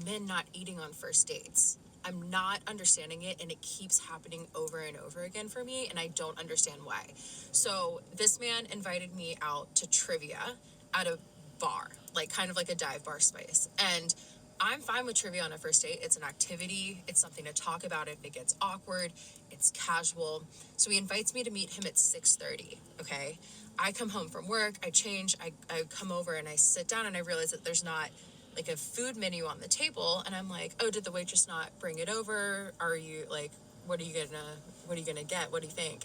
men not eating on first dates. I'm not understanding it, and it keeps happening over and over again for me, and I don't understand why. So this man invited me out to trivia at a bar, like kind of like a dive bar space. And I'm fine with trivia on a first date. It's an activity. It's something to talk about if it gets awkward. It's casual. So he invites me to meet him at 6:30. Okay. I come home from work. I change. I come over and I sit down and I realize that there's not like a food menu on the table. And I'm like, oh, did the waitress not bring it over? Are you like, what are you gonna get? What do you think?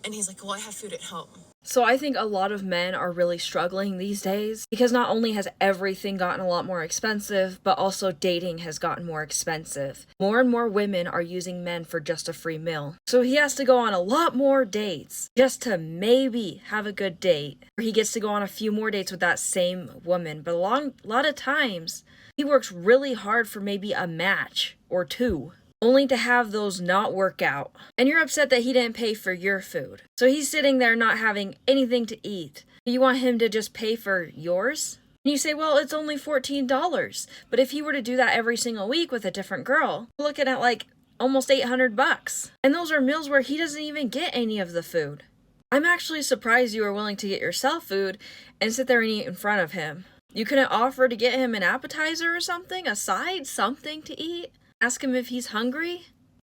And he's like, well, I have food at home. So I think a lot of men are really struggling these days because not only has everything gotten a lot more expensive, but also dating has gotten more expensive. More and more women are using men for just a free meal. So he has to go on a lot more dates just to maybe have a good date. Or he gets to go on a few more dates with that same woman. But a lot of times, he works really hard for maybe a match or two, only to have those not work out. And you're upset that he didn't pay for your food. So he's sitting there not having anything to eat. You want him to just pay for yours? And you say, well, it's only $14. But if he were to do that every single week with a different girl, we're looking at like almost $800. And those are meals where he doesn't even get any of the food. I'm actually surprised you were willing to get yourself food and sit there and eat in front of him. You couldn't offer to get him an appetizer or something, a side, something to eat? Ask him if he's hungry?